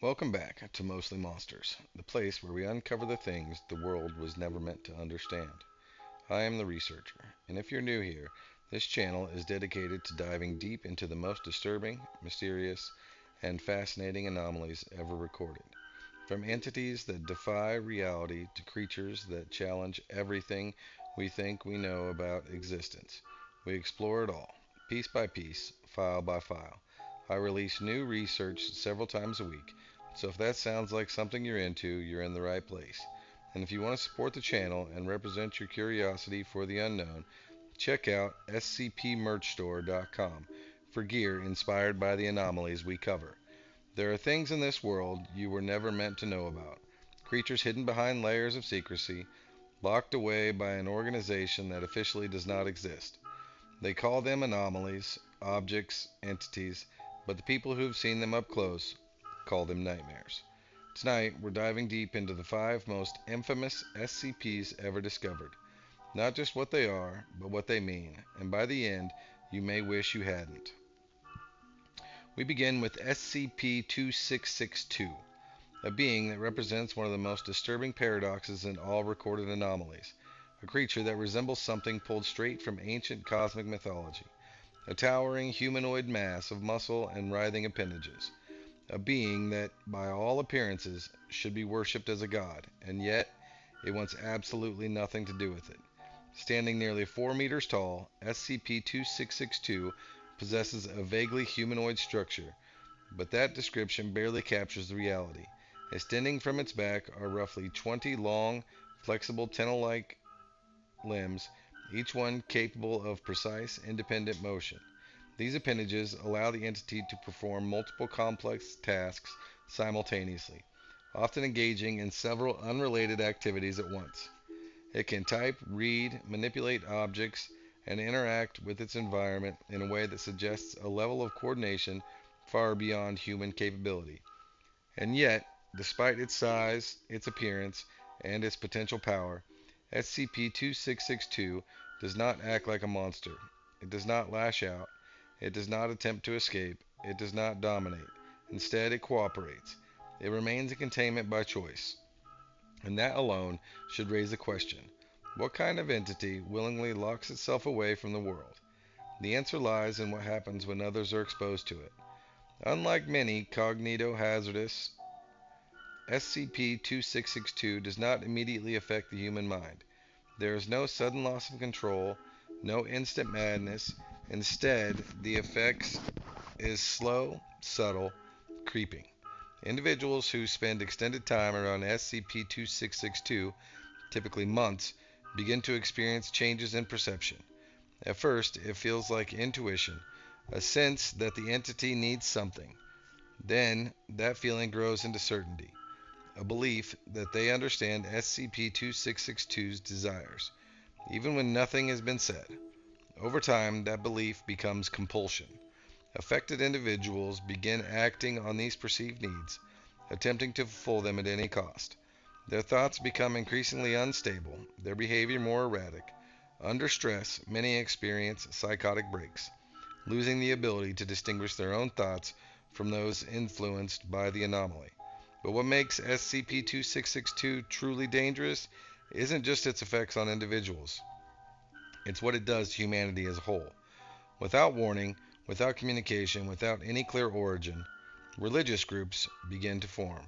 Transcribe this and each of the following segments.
Welcome back to Mostly Monsters, the place where we uncover the things the world was never meant to understand. I am the researcher, and if you're new here, this channel is dedicated to diving deep into the most disturbing, mysterious, and fascinating anomalies ever recorded. From entities that defy reality to creatures that challenge everything we think we know about existence, we explore it all, piece by piece, file by file. I release new research several times a week, so if that sounds like something you're into, you're in the right place. And if you want to support the channel and represent your curiosity for the unknown, check out scpmerchstore.com for gear inspired by the anomalies we cover. There are things in this world you were never meant to know about. Creatures hidden behind layers of secrecy, locked away by an organization that officially does not exist. They call them anomalies, objects, entities, but the people who've seen them up close call them nightmares. Tonight, we're diving deep into the five most infamous SCPs ever discovered. Not just what they are, but what they mean, and by the end, you may wish you hadn't. We begin with SCP 2662, a being that represents one of the most disturbing paradoxes in all recorded anomalies, a creature that resembles something pulled straight from ancient cosmic mythology, a towering humanoid mass of muscle and writhing appendages, a being that, by all appearances, should be worshipped as a god, and yet it wants absolutely nothing to do with it. Standing nearly 4 meters tall, SCP 2662 possesses a vaguely humanoid structure, but that description barely captures the reality. Extending from its back are roughly 20 long, flexible tentacle like limbs, each one capable of precise, independent motion. These appendages allow the entity to perform multiple complex tasks simultaneously, often engaging in several unrelated activities at once. It can type, read, manipulate objects, and interact with its environment in a way that suggests a level of coordination far beyond human capability. And yet, despite its size, its appearance, and its potential power, SCP 2662 does not act like a monster. It does not lash out. It does not attempt to escape. It does not dominate. Instead, it cooperates. It remains in containment by choice. And that alone should raise the question: what kind of entity willingly locks itself away from the world? The answer lies in what happens when others are exposed to it. Unlike many cognito-hazardous, SCP-2662 does not immediately affect the human mind. There is no sudden loss of control, no instant madness. Instead, the effects is slow, subtle, creeping. Individuals who spend extended time around SCP-2662, typically months, begin to experience changes in perception. At first, it feels like intuition, a sense that the entity needs something. Then, that feeling grows into certainty, a belief that they understand SCP-2662's desires, even when nothing has been said. Over time, that belief becomes compulsion. Affected individuals begin acting on these perceived needs, attempting to fulfill them at any cost. Their thoughts become increasingly unstable, their behavior more erratic. Under stress, many experience psychotic breaks, losing the ability to distinguish their own thoughts from those influenced by the anomaly. But what makes SCP 2662 truly dangerous isn't just its effects on individuals, it's what it does to humanity as a whole. Without warning, without communication, without any clear origin, religious groups begin to form.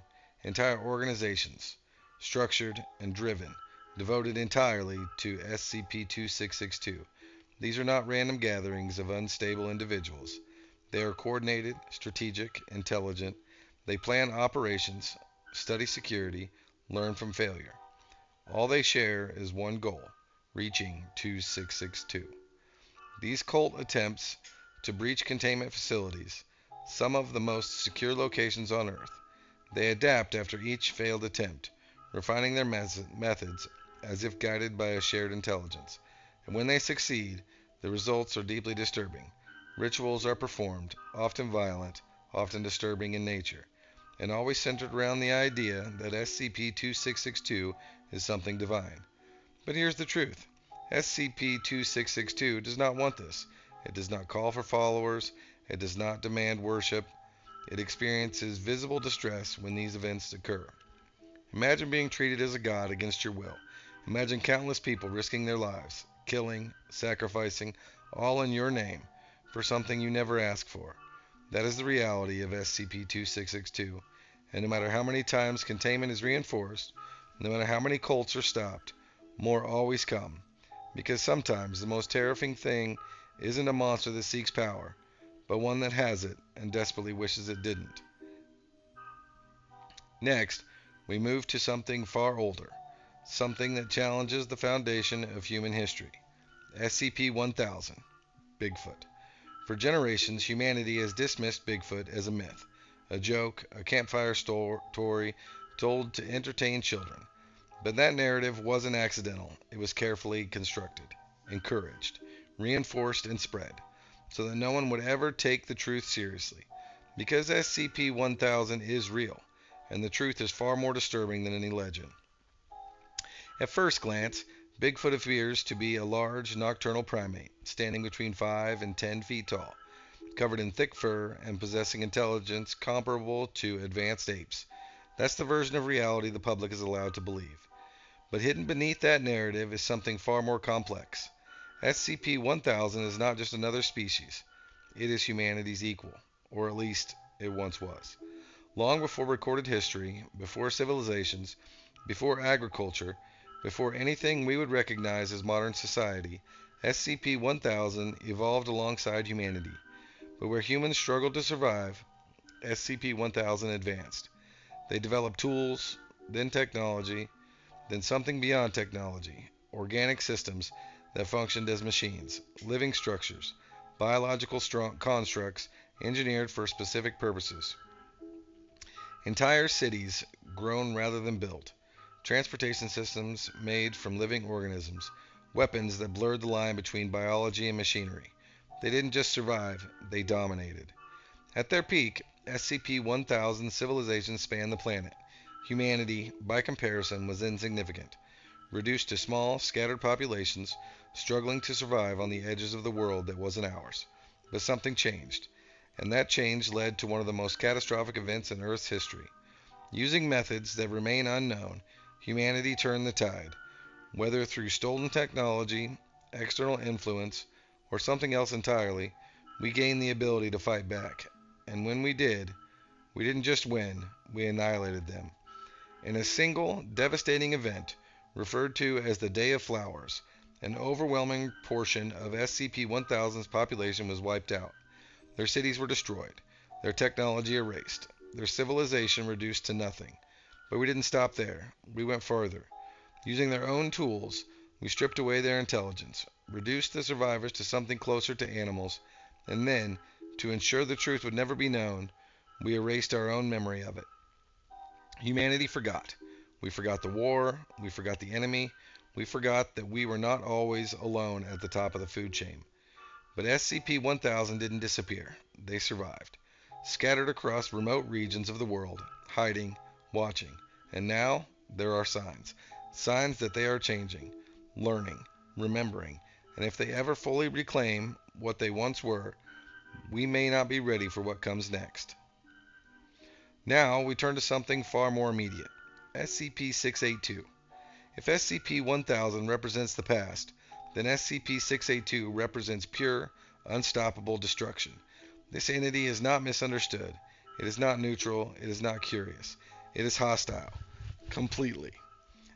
Entire organizations, structured and driven, devoted entirely to SCP 2662. These are not random gatherings of unstable individuals. They are coordinated, strategic, intelligent. They plan operations, study security, learn from failure. All they share is one goal: reaching 2662. These cult attempts to breach containment facilities, some of the most secure locations on Earth. They adapt after each failed attempt, refining their methods as if guided by a shared intelligence. And when they succeed, the results are deeply disturbing. Rituals are performed, often violent, often disturbing in nature, and always centered around the idea that SCP 2662 is something divine. But here's the truth: SCP 2662 does not want this. It does not call for followers. It does not demand worship. It experiences visible distress when these events occur. Imagine being treated as a god against your will. Imagine countless people risking their lives, killing, sacrificing, all in your name, for something you never asked for. That is the reality of SCP-2662, and no matter how many times containment is reinforced, no matter how many cults are stopped, more always come. Because sometimes the most terrifying thing isn't a monster that seeks power, but one that has it and desperately wishes it didn't. Next, we move to something far older, something that challenges the foundation of human history. SCP-1000, Bigfoot. For generations, humanity has dismissed Bigfoot as a myth, a joke, a campfire story told to entertain children. But that narrative wasn't accidental. It was carefully constructed, encouraged, reinforced, and spread, so that no one would ever take the truth seriously. Because SCP-1000 is real, and the truth is far more disturbing than any legend. At first glance, Bigfoot appears to be a large nocturnal primate, standing between 5 and 10 feet tall, covered in thick fur and possessing intelligence comparable to advanced apes. That's the version of reality the public is allowed to believe. But hidden beneath that narrative is something far more complex. SCP-1000 is not just another species. It is humanity's equal, or at least it once was. Long before recorded history, before civilizations, before agriculture, before anything we would recognize as modern society, SCP-1000 evolved alongside humanity. But where humans struggled to survive, SCP-1000 advanced. They developed tools, then technology, then something beyond technology, organic systems that functioned as machines, living structures, biological constructs engineered for specific purposes. Entire cities grown rather than built, transportation systems made from living organisms, weapons that blurred the line between biology and machinery. They didn't just survive, they dominated. At their peak, SCP-1000 civilizations spanned the planet. Humanity, by comparison, was insignificant, reduced to small, scattered populations, struggling to survive on the edges of the world that wasn't ours. But something changed, and that change led to one of the most catastrophic events in Earth's history. Using methods that remain unknown, humanity turned the tide. Whether through stolen technology, external influence, or something else entirely, we gained the ability to fight back. And when we did, we didn't just win, we annihilated them. In a single, devastating event, referred to as the Day of Flowers, an overwhelming portion of SCP-1000's population was wiped out. Their cities were destroyed, their technology erased, their civilization reduced to nothing. But we didn't stop there. We went further. Using their own tools, we stripped away their intelligence, reduced the survivors to something closer to animals, and then, to ensure the truth would never be known, we erased our own memory of it. Humanity forgot. We forgot the war, we forgot the enemy, we forgot that we were not always alone at the top of the food chain. But SCP-1000 didn't disappear. They survived, scattered across remote regions of the world, hiding, watching. And now, there are signs. Signs that they are changing, learning, remembering, and if they ever fully reclaim what they once were, we may not be ready for what comes next. Now, we turn to something far more immediate. SCP-682. If SCP-1000 represents the past, then SCP-682 represents pure, unstoppable destruction. This entity is not misunderstood. It is not neutral. It is not curious. It is hostile. Completely.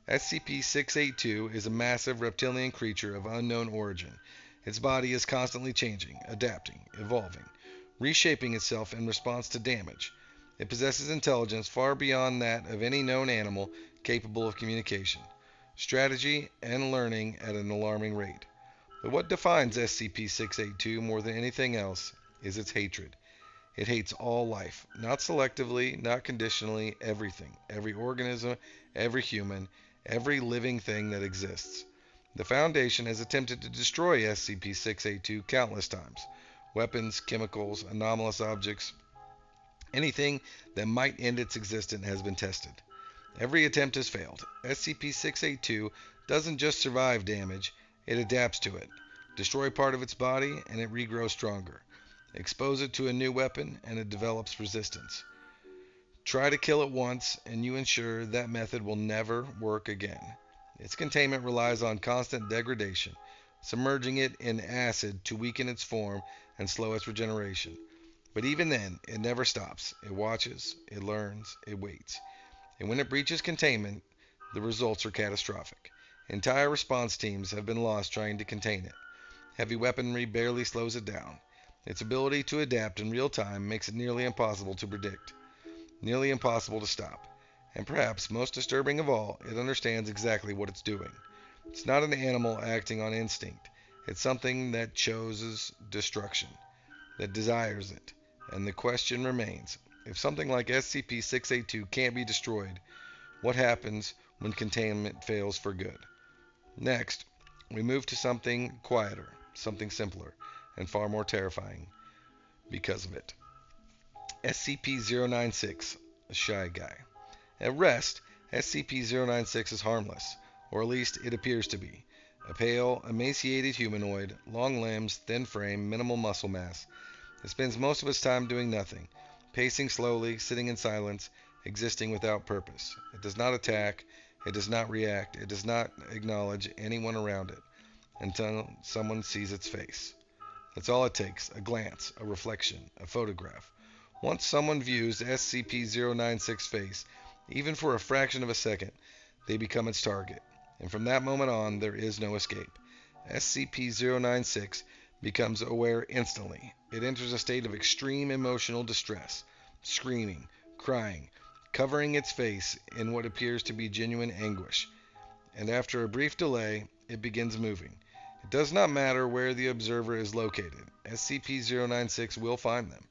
SCP-682 is a massive reptilian creature of unknown origin. Its body is constantly changing, adapting, evolving, reshaping itself in response to damage. It possesses intelligence far beyond that of any known animal capable of communication, strategy, and learning at an alarming rate. But what defines SCP-682 more than anything else is its hatred. It hates all life, not selectively, not conditionally, everything, every organism, every human, every living thing that exists. The Foundation has attempted to destroy SCP-682 countless times. Weapons, chemicals, anomalous objects, anything that might end its existence has been tested. Every attempt has failed. SCP-682 doesn't just survive damage, it adapts to it. Destroy part of its body, and it regrows stronger. Expose it to a new weapon, and it develops resistance. Try to kill it once, and you ensure that method will never work again. Its containment relies on constant degradation, submerging it in acid to weaken its form and slow its regeneration. But even then, it never stops. It watches, it learns, it waits. And when it breaches containment, the results are catastrophic. Entire response teams have been lost trying to contain it. Heavy weaponry barely slows it down. Its ability to adapt in real time makes it nearly impossible to predict, nearly impossible to stop. And perhaps most disturbing of all, it understands exactly what it's doing. It's not an animal acting on instinct. It's something that chooses destruction, that desires it. And the question remains, if something like SCP-682 can't be destroyed, what happens when containment fails for good? Next, we move to something quieter, something simpler, and far more terrifying because of it. SCP-096, a shy guy. At rest, SCP-096 is harmless, or at least it appears to be. A pale, emaciated humanoid, long limbs, thin frame, minimal muscle mass. It spends most of its time doing nothing, pacing slowly, sitting in silence, existing without purpose. It does not attack, it does not react, it does not acknowledge anyone around it until someone sees its face. That's all it takes, a glance, a reflection, a photograph. Once someone views SCP-096's face, even for a fraction of a second, they become its target. And from that moment on, there is no escape. SCP-096 becomes aware instantly. It enters a state of extreme emotional distress, screaming, crying, covering its face in what appears to be genuine anguish. And after a brief delay, it begins moving. It does not matter where the observer is located. SCP-096 will find them.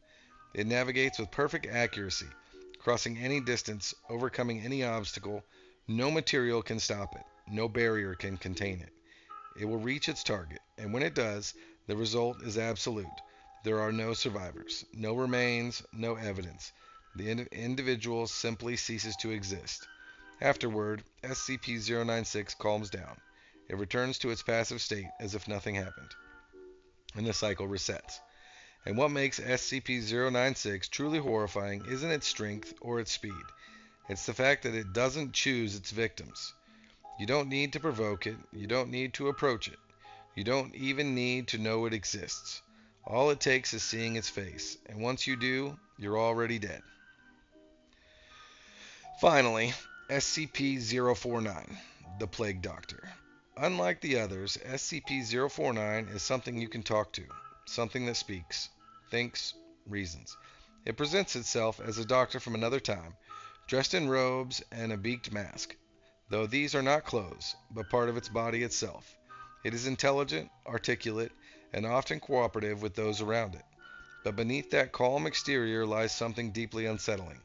It navigates with perfect accuracy, crossing any distance, overcoming any obstacle. No material can stop it. No barrier can contain it. It will reach its target, and when it does, the result is absolute. There are no survivors, no remains, no evidence. The individual simply ceases to exist. Afterward, SCP-096 calms down. It returns to its passive state as if nothing happened, and the cycle resets. And what makes SCP-096 truly horrifying isn't its strength or its speed. It's the fact that it doesn't choose its victims. You don't need to provoke it. You don't need to approach it. You don't even need to know it exists. All it takes is seeing its face, and once you do, you're already dead. Finally, SCP-049, the Plague Doctor. Unlike the others, SCP-049 is something you can talk to, something that speaks, thinks, reasons. It presents itself as a doctor from another time, dressed in robes and a beaked mask, though these are not clothes, but part of its body itself. It is intelligent, articulate, and often cooperative with those around it. But beneath that calm exterior lies something deeply unsettling.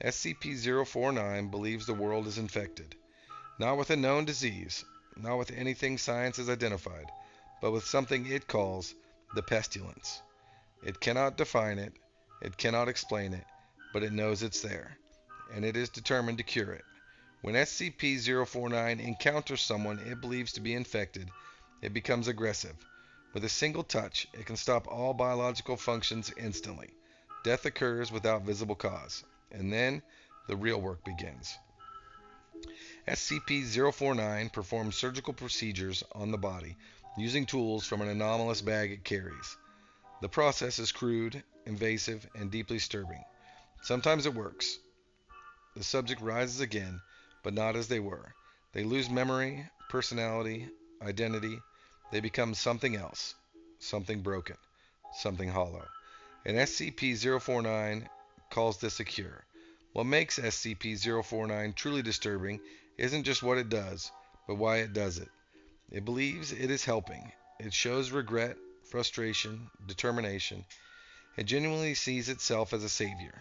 SCP-049 believes the world is infected, not with a known disease, not with anything science has identified, but with something it calls the pestilence. It cannot define it, it cannot explain it, but it knows it's there, and it is determined to cure it. When SCP-049 encounters someone it believes to be infected, it becomes aggressive. With a single touch, it can stop all biological functions instantly. Death occurs without visible cause, and then the real work begins. SCP-049 performs surgical procedures on the body using tools from an anomalous bag it carries. The process is crude, invasive, and deeply disturbing. Sometimes it works. The subject rises again, but not as they were. They lose memory, personality, identity. They become something else, something broken, something hollow. And SCP-049 calls this a cure. What makes SCP-049 truly disturbing isn't just what it does, but why it does it. It believes it is helping. It shows regret, frustration, determination. It genuinely sees itself as a savior,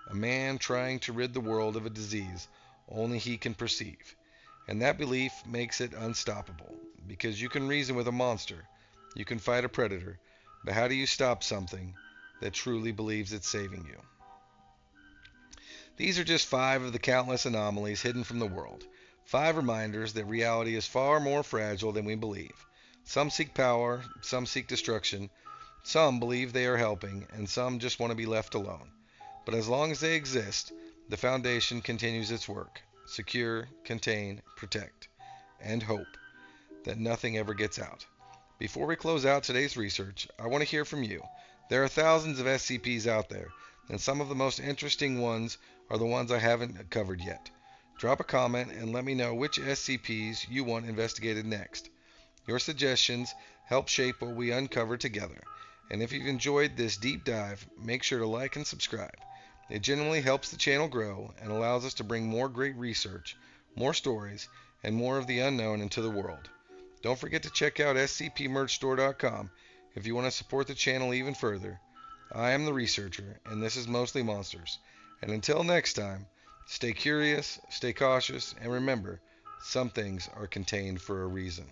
a man trying to rid the world of a disease only he can perceive. And that belief makes it unstoppable, because you can reason with a monster, you can fight a predator, but how do you stop something that truly believes it's saving you? These are just 5 of the countless anomalies hidden from the world. 5 reminders that reality is far more fragile than we believe. Some seek power, some seek destruction, Some believe they are helping, and some just want to be left alone. But as long as they exist, the Foundation continues its work: secure, contain, protect, and hope that nothing ever gets out. Before we close out today's research, I want to hear from you. There are thousands of SCPs out there, and some of the most interesting ones are the ones I haven't covered yet. Drop a comment and let me know which SCPs you want investigated next. Your suggestions help shape what we uncover together. And if you've enjoyed this deep dive, make sure to like and subscribe. It genuinely helps the channel grow and allows us to bring more great research, more stories, and more of the unknown into the world. Don't forget to check out scpmerchstore.com if you want to support the channel even further. I am the researcher, and this is Mostly Monsters. And until next time, stay curious, stay cautious, and remember, some things are contained for a reason.